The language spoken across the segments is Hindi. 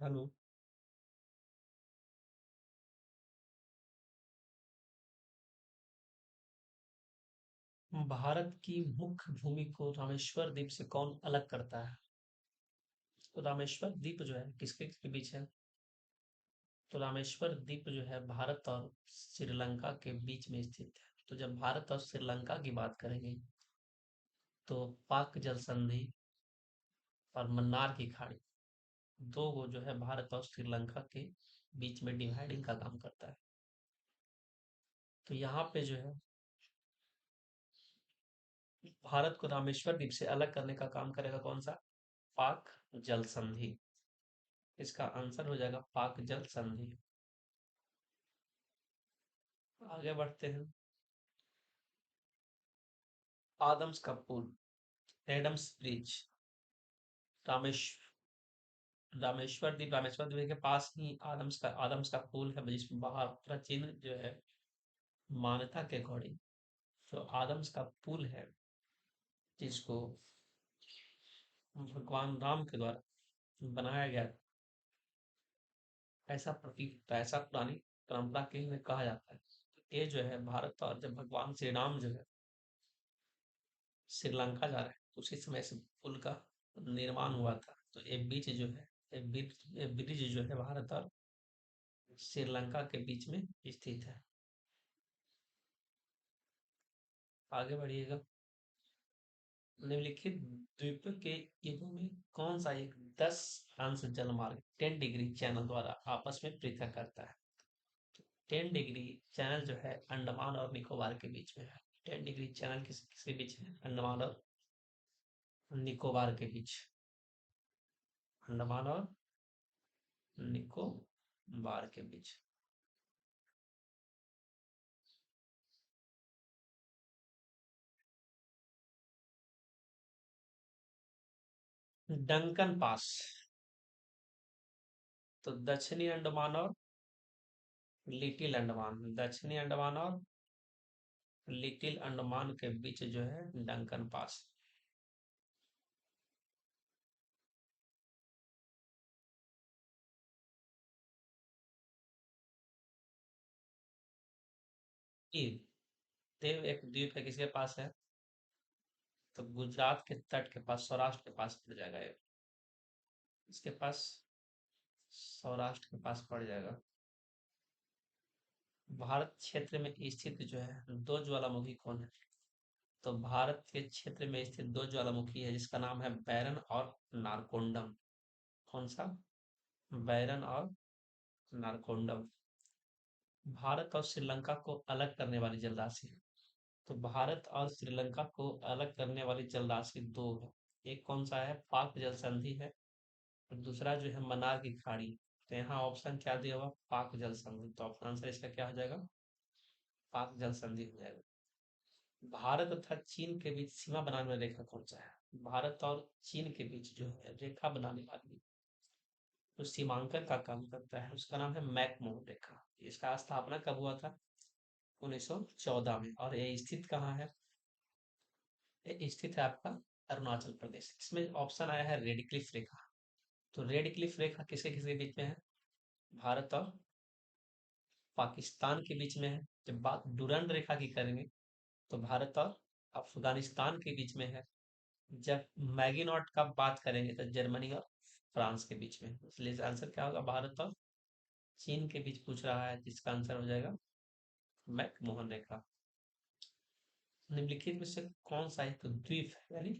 हेलो। भारत की मुख्य भूमि को रामेश्वर द्वीप से कौन अलग करता है? तो रामेश्वर द्वीप जो है किसके के बीच है? तो रामेश्वर द्वीप जो है भारत और श्रीलंका के बीच में स्थित है। तो जब भारत और श्रीलंका की बात करेंगे तो पाक जल संधि और मन्नार की खाड़ी, दो वो जो है भारत और श्रीलंका के बीच में डिवाइडिंग का काम करता है। तो यहाँ पे जो है भारत को रामेश्वर द्वीप से अलग करने का काम करेगा कौन सा? पाक जल संधि। इसका आंसर हो जाएगा पाक जल संधि। आगे बढ़ते हैं। आदम्स का पुल, एडम्स ब्रिज, रामेश रामेश्वर द्वीप के पास ही आदम्स का पुल है, जिसमें बाहर प्राचीन जो है मान्यता के अकॉर्डिंग जो आदम्स का पुल है, जिसको भगवान राम के द्वारा बनाया गया, ऐसा प्रतीत होता है, ऐसा पुरानी परंपरा के में कहा जाता है। तो ये जो है भारत, और जब भगवान श्री राम जो है श्रीलंका जा रहे हैं तो उसी समय से पुल का निर्माण हुआ था। तो ये बीच जो है ये ब्रिज जो है भारत और श्रीलंका के बीच में स्थित है। आगे बढ़िएगा। निम्नलिखित द्वीपों के युगों में कौन सा एक 10 अंश जलमार्ग 10 डिग्री चैनल द्वारा आपस में पृथक करता है? 10 डिग्री चैनल जो है अंडमान और निकोबार के बीच में है। 10 डिग्री चैनल किसके बीच है? अंडमान और निकोबार के बीच। अंडमान और निकोबार के बीच। Duncan pass. तो दक्षिणी अंडमान और लिटिल अंडमान, दक्षिणी अंडमान और लिटिल अंडमान के बीच जो है डंकन पास। दीव, देव एक द्वीप है, किसके पास है? तो गुजरात के तट के पास, सौराष्ट्र के पास पड़ जाएगा ये। इसके पास सौराष्ट्र के पास पड़ जाएगा। भारत क्षेत्र में स्थित जो है दो ज्वालामुखी कौन है? तो भारत के क्षेत्र में स्थित दो ज्वालामुखी है, जिसका नाम है बैरन और नारकोंडम। कौन सा? बैरन और नारकोंडम। भारत और श्रीलंका को अलग करने वाली जलराशि है। तो भारत और श्रीलंका को अलग करने वाली जलराशि दो है। एक कौन सा है? पाक जल संधि है, और दूसरा जो है मन्नार की खाड़ी। तो यहाँ ऑप्शन क्या दिया हुआ? पाक जल संधि। तो ऑप्शन आंसर इसका क्या हो जाएगा? पाक जल संधि हो जाएगा। भारत तथा चीन के बीच सीमा बनाने वाली रेखा कौन सा है? भारत और चीन के बीच जो है रेखा बनाने वाली, जो सीमांकन का काम करता है, उसका नाम है मैकमोहन रेखा। इसका स्थापना कब हुआ था? 1914 में। और ये स्थित कहाँ है? ये स्थित है आपका अरुणाचल प्रदेश। इसमें ऑप्शन आया है रेड क्लिफ रेखा। तो रेड क्लिफ रेखा किसके किसके बीच में है? भारत और पाकिस्तान के बीच में है। जब बात डुरंड रेखा की करेंगे तो भारत और अफगानिस्तान के बीच में है। जब मैगिनॉट का बात करेंगे तो जर्मनी और फ्रांस के बीच में। इसलिए आंसर क्या होगा? भारत और चीन के बीच पूछ रहा है, जिसका आंसर हो जाएगा मैकमोहन रेखा। निम्नलिखित में से कौन सा एक द्वीप है, यानी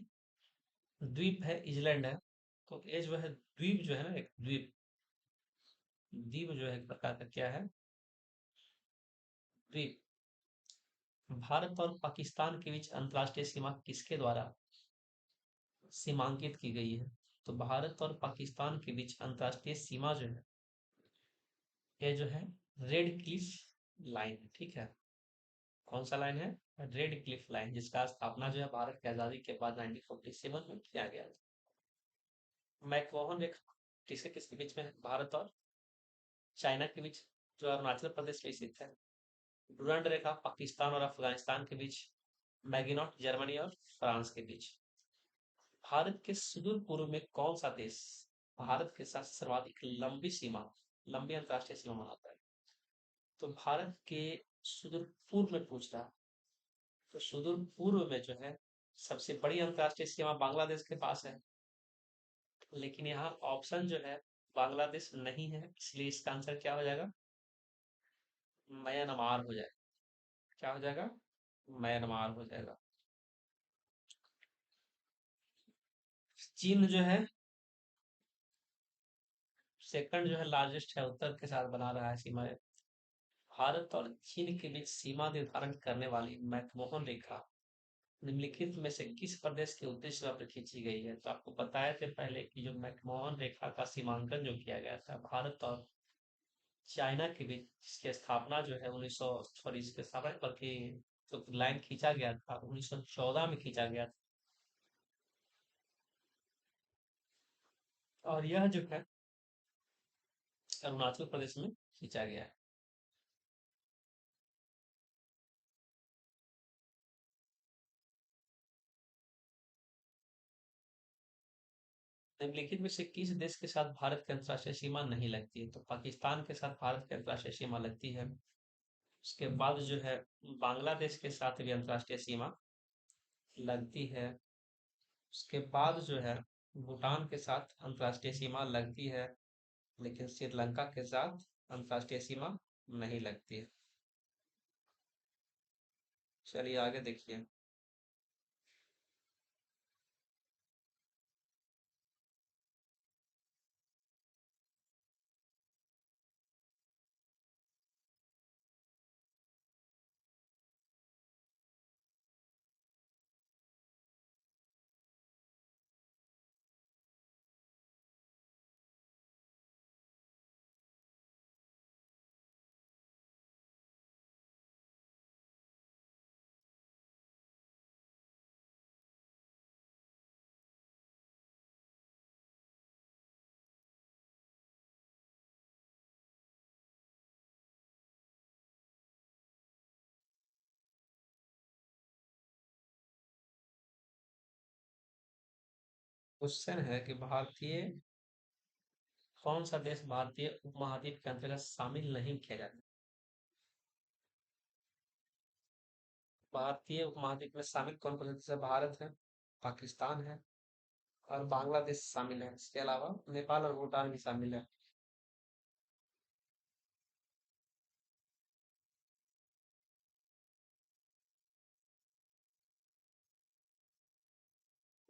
द्वीप है, इजलैंड है। तो ये जो है द्वीप जो है ना, एक द्वीप, द्वीप जो है एक प्रकार का क्या है? द्वीप। भारत और पाकिस्तान के बीच अंतर्राष्ट्रीय सीमा किसके द्वारा सीमांकित की गई है? तो भारत और पाकिस्तान के बीच अंतर्राष्ट्रीय सीमा जो है, ये जो है रेड क्लिफ लाइन है, ठीक है। कौन सा लाइन है? रेड क्लिफ लाइन, जिसका स्थापना जो है भारत की आजादी के बाद 1947 में किया गया था। मैकमोहन रेखा किसके किसके बीच में है? भारत और चाइना के बीच, जो अरुणाचल प्रदेश में स्थित है। डुरंड रेखा पाकिस्तान और अफगानिस्तान के बीच। मैगिनॉट जर्मनी और फ्रांस के बीच। भारत के सुदूर पूर्व में कौन सा देश भारत के साथ सर्वाधिक लंबी सीमा, लंबी अंतर्राष्ट्रीय सीमा बनाता है? तो भारत के सुदूर पूर्व में पूछ रहा है। तो सुदूर पूर्व में जो है सबसे बड़ी अंतर्राष्ट्रीय सीमा बांग्लादेश के पास है। लेकिन यहाँ ऑप्शन जो है बांग्लादेश नहीं है, इसलिए इसका आंसर क्या हो जाएगा? म्यांमार हो जाएगा। क्या हो जाएगा? म्यांमार हो जाएगा। चीन जो है सेकंड जो है लार्जेस्ट है, उत्तर के साथ बना रहा है सीमाएं। भारत और चीन के बीच सीमा निर्धारण करने वाली मैकमोहन रेखा निम्नलिखित में से किस प्रदेश के उत्तरी सीमा पर खींची गई है? तो आपको बताया थे पहले कि जो मैकमोहन रेखा का सीमांकन जो किया गया था भारत और चाइना के बीच, जिसकी स्थापना जो है 1900, सॉरी इसकी स्थापना बल्कि जो लाइन खींचा गया था 1914 में खींचा गया था। और यह जो है अरुणाचल प्रदेश में खींचा गया है। निम्नलिखित में से किस देश के साथ भारत की अंतर्राष्ट्रीय सीमा नहीं लगती है? तो पाकिस्तान के साथ भारत की अंतर्राष्ट्रीय सीमा लगती है। उसके बाद जो है बांग्लादेश के साथ भी अंतर्राष्ट्रीय सीमा लगती है। उसके बाद जो है भूटान के साथ अंतर्राष्ट्रीय सीमा लगती है, लेकिन श्रीलंका के साथ अंतर्राष्ट्रीय सीमा नहीं लगती है। चलिए आगे देखिए। क्वेश्चन है कि भारतीय कौन सा देश भारतीय उपमहाद्वीप के अंतर्गत शामिल नहीं किया जाता? भारतीय उपमहाद्वीप में शामिल कौन कौन से देश है? भारत है, पाकिस्तान है और बांग्लादेश शामिल है। इसके अलावा नेपाल और भूटान भी शामिल है।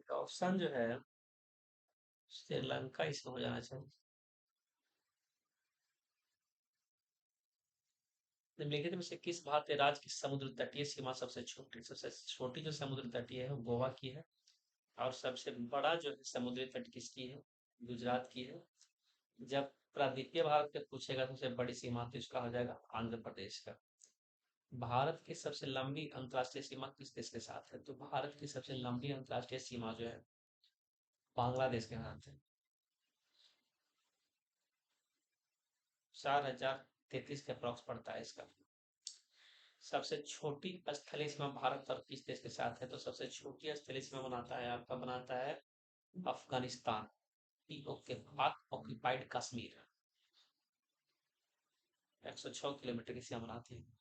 तो ऑप्शन जो है श्रीलंका इसमें हो जाना चाहिए। निम्नलिखित में से किस भारतीय राज्य की समुद्र तटीय सीमा सबसे छोटी? सबसे छोटी जो समुद्र तटीय है वो गोवा की है। और सबसे बड़ा जो है समुद्री तट किसकी है? गुजरात की है। जब प्रायद्वीपीय भारत पे पूछेगा तो सबसे बड़ी सीमा तो इसका हो जाएगा आंध्र प्रदेश का। भारत की सबसे लंबी अंतर्राष्ट्रीय सीमा किस देश के साथ है? तो भारत की सबसे लंबी अंतर्राष्ट्रीय सीमा जो है बांग्लादेश के साथ है। 4033 के अप्रॉक्स पड़ता है इसका। सबसे छोटी स्थलीय सीमा भारत और किस देश के साथ है? तो सबसे छोटी स्थलीय सीमा बनाता है आपका, बनाता है अफगानिस्तान। पीओके, पाक ऑक्यूपाइड कश्मीर 106 किलोमीटर की सीमा बनाती है।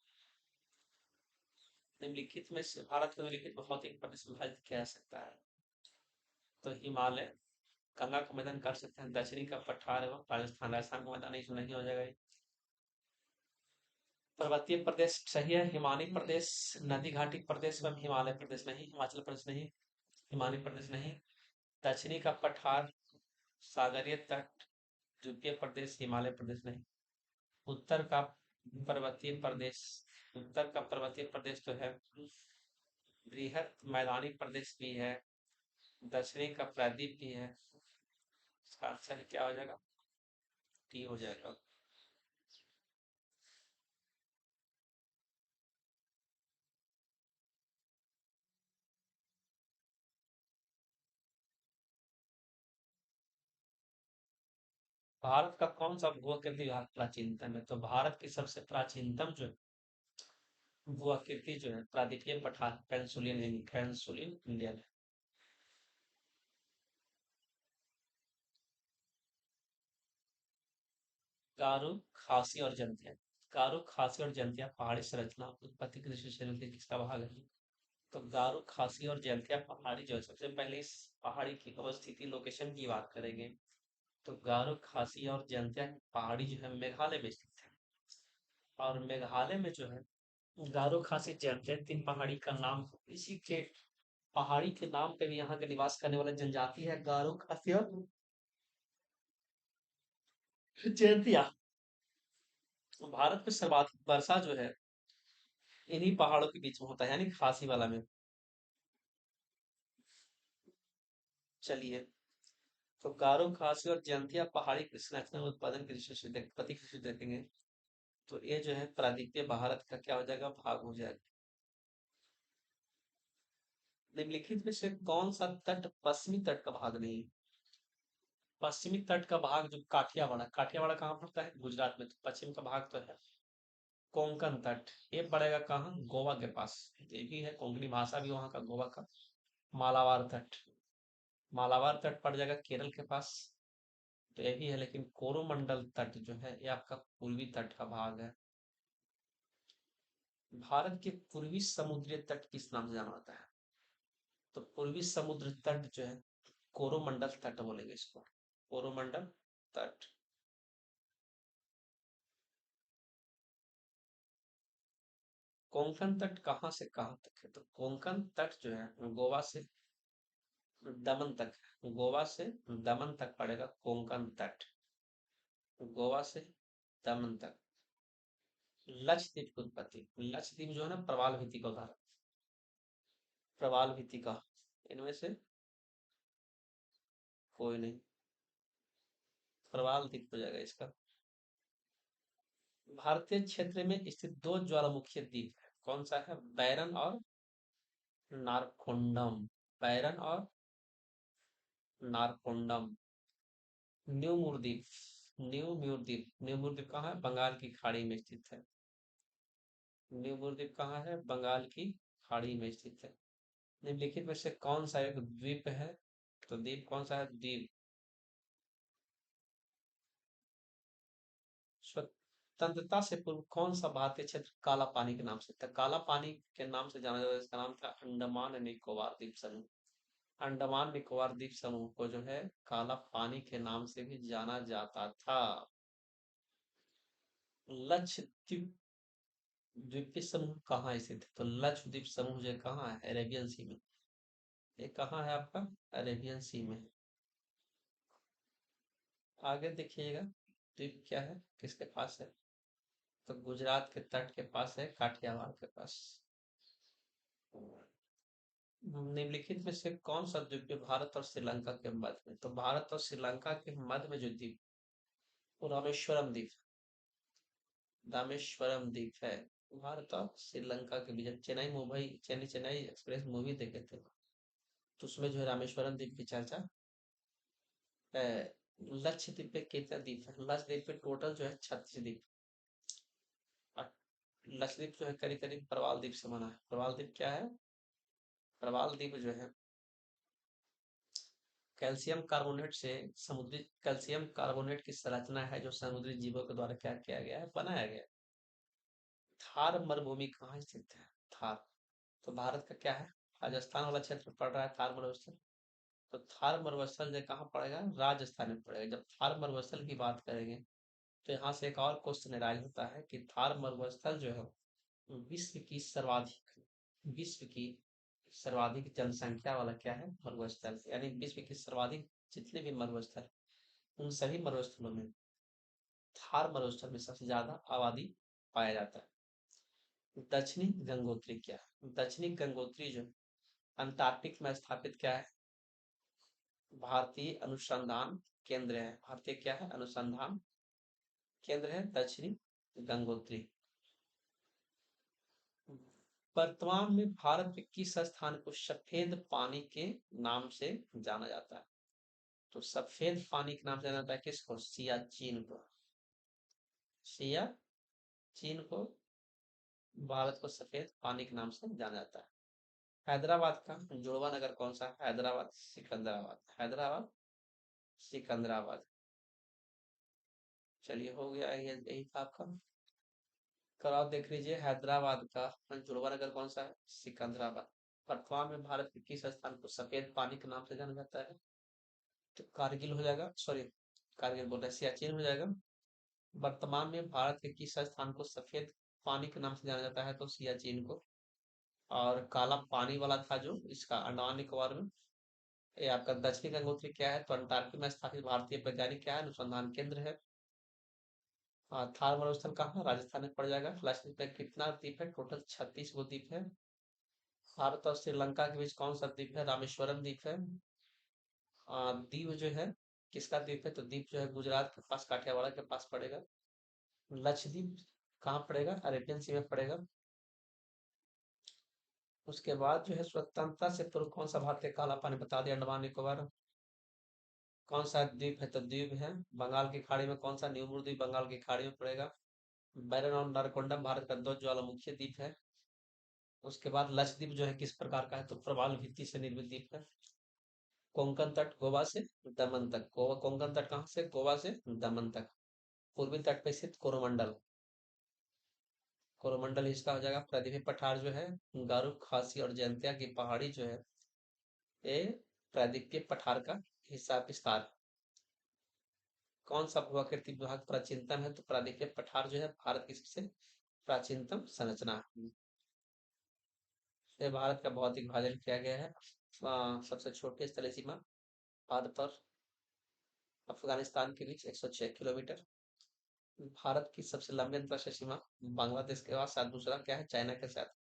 निम्नलिखित में से भारत को निम्नलिखित भौगोलिक प्रदेश में विभाजित किया जा सकता है? तो हिमालय, गंगा का मैदान कर सकते हैं, दक्षिणी का पठार एवं राजस्थान। राजस्थान का मैदान इसमें नहीं हो जाएगा ये। पर्वतीय प्रदेश सही है, हिमालय प्रदेश, नदी घाटी प्रदेश में हिमालय प्रदेश नहीं, हिमाचल प्रदेश नहीं, हिमालय प्रदेश नहीं। दक्षिणी का पठार, सागरीय तट, ध्रुवीय प्रदेश, हिमालय प्रदेश नहीं। उत्तर का पर्वतीय प्रदेश, उत्तर का पर्वतीय प्रदेश तो है, बृहद मैदानी प्रदेश भी है, दक्षिणी का प्रायद्वीप भी है। इसका आंसर क्या हो जाएगा? टी हो जाएगा। भारत का कौन सा भू-आकृति भाग प्राचीनतम है? तो भारत की सबसे प्राचीनतम जो भू-आकृति जो है प्रायद्वीपीय पठार पेंसुलिन, पेंसुलिन इंडियन है। गारो, खासी और जंतिया। गारो, खासी और जंतिया पहाड़ी संरचना उत्पत्ति की दृष्टि से निम्नलिखित किसका भाग है? तो गारो, खासी और जयंतिया पहाड़ी जो है, सबसे पहले इस पहाड़ी की अवस्थिति लोकेशन की बात करेंगे। तो गारो, खासी और जयंतिया की पहाड़ी जो है मेघालय में स्थित है। और मेघालय में जो है गारो, खासी, जयंतिया तीन पहाड़ी का नाम इसी के पहाड़ी के नाम पे भी यहाँ के निवास करने वाले जनजाति है गारो, खासी और जयंतिया। भारत में सर्वाधिक वर्षा जो है इन्हीं पहाड़ों के बीच में होता है, यानी खासी वाला में। चलिए, तो गारो, खासी और जयंतिया पहाड़ी कृषि संरचना उत्पादन की दृष्टि से प्रति कृषि देखेंगे तो ये जो है प्रायद्वीपीय भारत का क्या हो जाएगा, भाग हो जाएगा। निम्नलिखित में से कौन सा तट पश्चिमी तट का भाग नहीं? पश्चिमी तट का भाग जो काठियावाड़, काठियावाड़ कहाँ पड़ता है? गुजरात में। तो पश्चिम का भाग तो है कोंकण तट। ये पड़ेगा कहाँ? गोवा के पास। ये भी है, कोंकणी भाषा भी वहां का गोवा का। मालाबार तट, मालाबार तट पड़ जाएगा केरल के पास। तो ये भी है, लेकिन कोरोमंडल तट जो है ये आपका पूर्वी तट का भाग है। भारत के पूर्वी समुद्री तट किस नाम से जाना जाता है? तो पूर्वी समुद्र तट जो है कोरोमंडल तट बोलेंगे इसको, कोरोमंडल तट। कोंकण तट कहाँ से कहाँ तक है? तो कोंकण तट जो है गोवा से दमन तक है। गोवा से दमन तक पड़ेगा कोंकण तट, गोवा से दमन तक। लक्षद्वीप की उत्पत्ति, लक्षद्वीप जो है ना प्रवाल भित्ति का उदाहरण, प्रवाल भित्ति का। इनमें से कोई नहीं, प्रवाल द्वीप हो जाएगा इसका। भारतीय क्षेत्र में स्थित दो ज्वालामुखी द्वीप है, कौन सा है? बैरन और नारकोंडम। बैरन और नारकोंडम। न्यू मूरद्वीप, न्यू मूरद्वीप, न्यू मूरद्वीप कहाँ है? बंगाल की खाड़ी में स्थित है। न्यू मूरद्वीप कहाँ है? बंगाल की खाड़ी में स्थित है। निम्नलिखित में से कौन सा एक द्वीप है? तो द्वीप कौन सा है? द्वीप। स्वतंत्रता से पूर्व कौन सा भारतीय क्षेत्र काला पानी के नाम से था? काला पानी के नाम से जाना जाता है, इसका नाम था अंडमान निकोबार द्वीप समूह। अंडमान निकोबार द्वीप समूह को जो है काला पानी के नाम से भी जाना जाता था। लक्षद्वीप द्वीपीय समूह कहाँ स्थित है? तो लक्षद्वीप समूह जो कहाँ है? अरेबियन सी में। ये कहाँ है आपका? अरेबियन सी में। आगे देखिएगा, द्वीप क्या है, किसके पास है? तो गुजरात के तट के पास है, काठियावाड़ के पास। निम्नलिखित में से कौन सा द्वीप है भारत और श्रीलंका के मध्य में? तो भारत और श्रीलंका के मध्य में जो द्वीप, वो रामेश्वरम द्वीप, रामेश्वरम द्वीप है। भारत और श्रीलंका के बीच। जब चेन्नई मुंबई, चेन्नई चेन्नई एक्सप्रेस मूवी देखे थे तो उसमें जो है रामेश्वरम द्वीप की चर्चा है। लक्षद्वीप पे कितने द्वीप है? लक्षद्वीप पे टोटल जो है 36 द्वीप। और लक्षद्वीप जो है करीब करीब प्रवाल द्वीप से बना है। प्रवाल द्वीप क्या है? प्रवाल द्वीप जो है कैल्शियम कार्बोनेट से, समुद्री कैल्शियम कार्बोनेट की संरचना है जो समुद्री जीवों के द्वारा क्या किया गया है, बनाया गया है। थार मरुभूमि कहाँ स्थित है? थार, तो भारत का क्या है? राजस्थान वाला क्षेत्र पड़ रहा है थार मरुस्थल। तो थार मरुस्थल जो कहाँ पड़ेगा? राजस्थान में पड़ेगा। जब थार मरुस्थल की बात करेंगे तो यहाँ से एक और क्वेश्चन राइज होता है कि थार मरुस्थल जो है विश्व की सर्वाधिक, विश्व की सर्वाधिक जनसंख्या वाला क्या है? मरुस्थल। यानी विश्व की सर्वाधिक जितने भी मरुस्थल, उन सभी मरुस्थलों में थार मरुस्थल में सबसे ज्यादा आबादी पाया जाता है। दक्षिणी गंगोत्री क्या है? दक्षिणी गंगोत्री जो अंटार्कटिक में स्थापित क्या है? भारतीय अनुसंधान केंद्र है। भारतीय क्या है? अनुसंधान केंद्र है दक्षिणी गंगोत्री। वर्तमान में भारत में किस स्थान को सफेद पानी के नाम से जाना जाता है? तो सफेद पानी के नाम से जाना जाता है किसको? सियाचिन को। सियाचिन को भारत को सफेद पानी के नाम से जाना जाता है। हैदराबाद का जुड़वा नगर कौन सा है? हैदराबाद, सिकंदराबाद। हैदराबाद, सिकंदराबाद। चलिए हो गया, ये यही था आपका। कल आप देख लीजिए हैदराबाद का जुड़वा नगर कौन सा है? सिकंदराबाद। वर्तमान में भारत के किस स्थान को सफेद पानी के नाम से जाना जाता है? तो कारगिल हो जाएगा, सॉरी, कारगिल बोल रहे सियाचिन हो जाएगा। वर्तमान में भारत के किस स्थान को सफेद पानी के नाम से जाना जाता है? तो सियाचिन को। और काला पानी वाला था जो इसका अंडमान निकोबार में, ये आपका दक्षिणी गंगोत्री क्या है? तो अंटार्कटिका में स्थापित भारतीय वैज्ञानिक क्या है? अनुसंधान केंद्र है। थार मरुस्थल कहाँ है? राजस्थान में पड़ जाएगा। लक्षद्वीप में कितना द्वीप है? टोटल 36 गो द्वीप है। भारत और श्रीलंका के बीच कौन सा द्वीप है? रामेश्वरम द्वीप है। दीव जो है किसका द्वीप है? तो द्वीप जो है गुजरात के पास काठियावाड़ के पास पड़ेगा। लक्षद्वीप कहाँ पड़ेगा? अरेबियन सी में पड़ेगा। उसके बाद जो है स्वतंत्रता से पूर्व कौन सा भारतीय काला पानी बता दिया? अंडमान निकोबार। कौन सा द्वीप है? तो द्वीप है बंगाल की खाड़ी में। कौन सा? न्यूमूर द्वीप बंगाल की खाड़ी में पड़ेगा। बैरन और नारकोंडम भारत का दो ज्वालामुखी द्वीप है। उसके बाद लक्षद्वीप जो है किस प्रकार का है? तो प्रवाल भित्ति से निर्मित द्वीप है। कोंकण तट गोवा से दमन तक। गोवा कोंकण तट कहाँ से? गोवा से दमन तक। पूर्वी तट पे स्थित कोरोमंडल। कोरोमंडल इसका हो जाएगा। प्रायद्वीपीय पठार जो है गारो खासी और जयंतिया की पहाड़ी जो है ये प्रायद्वीपीय पठार का हिस्सा विस्तार। कौन सा भूआकृति विभाग प्राचीनतम है? तो प्रायद्वीपीय पठार जो है भारत की सबसे प्राचीनतम संरचना है। ये भारत का भौतिक विभाजन किया गया है। सबसे छोटी स्थलीय सीमा भारत और अफगानिस्तान के बीच 106 किलोमीटर। भारत की सबसे लंबी अंतरराष्ट्रीय सीमा बांग्लादेश के बाद साथ दूसरा क्या है? चाइना के साथ।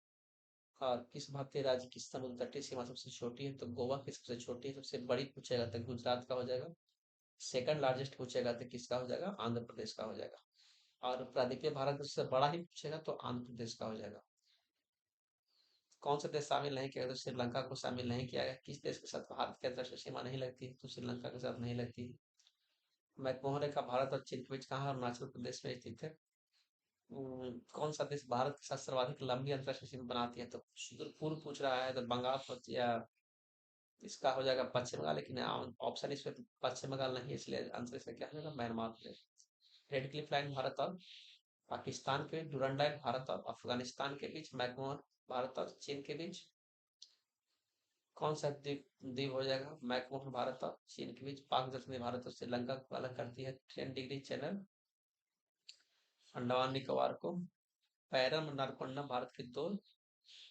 और किस भारतीय राज्य की समुद्र तटीय सीमा सबसे छोटी है? तो गोवा की सबसे छोटी है। सबसे बड़ी पूछेगा तो गुजरात का हो जाएगा। सेकंड लार्जेस्ट पूछेगा तो किसका हो जाएगा? आंध्र प्रदेश का हो जाएगा। और प्रायद्वीपीय भारत में सबसे बड़ा ही पूछेगा तो आंध्र प्रदेश का हो जाएगा। कौन सा देश शामिल नहीं किया गया? तो श्रीलंका को शामिल नहीं किया गया। किस देश के साथ भारत की अंतरराष्ट्रीय सीमा नहीं लगती है? तो श्रीलंका के साथ नहीं लगती है। मैकमोहन रेखा भारत और चीन के बीच कहाँ है? अरुणाचल प्रदेश में स्थित है। कौन सा देश भारत के साथ सर्वाधिक लंबी अंतरराष्ट्रीय सीमा बनाती है? तो सुदूर पूर्व पूछ रहा है तो बंगाल या इसका हो जाएगा पश्चिम बंगाल, लेकिन ऑप्शन इसमें पश्चिम बंगाल नहीं है, इसलिए आंसर इसका क्या हो जाएगा? म्यांमार हो जाएगा। रेड क्लिफ लाइन भारत और पाकिस्तान के बीच। डूरंड लाइन भारत और अफगानिस्तान के बीच। मैकमोहन भारत और चीन के बीच। कौन सा द्वीप द्वीप हो जाएगा? मैकमोहन भारत और चीन के बीच। पाक दक्षिणी भारत और श्रीलंका को अलग करती है 10 डिग्री चैनल। अंडमान निकोबार को। पैरम नारकोंडम भारत के दो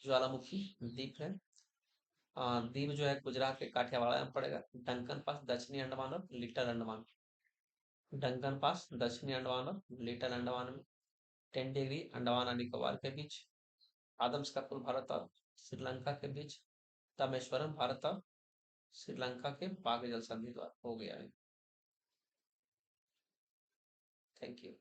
ज्वालामुखी द्वीप है। द्वीप जो है गुजरात के काठियावाड़ में पड़ेगा। डंकन पास दक्षिणी अंडमान और लिटिल अंडमान। डंकन पास दक्षिणी अंडमान और लिटिल अंडमान में। 10 डिग्री अंडमान और निकोबार के बीच। आदम्स का पुल भारत और श्रीलंका के बीच। रामेश्वरम भारत और श्रीलंका के पाक जल संधि द्वारा हो गया है। Thank you.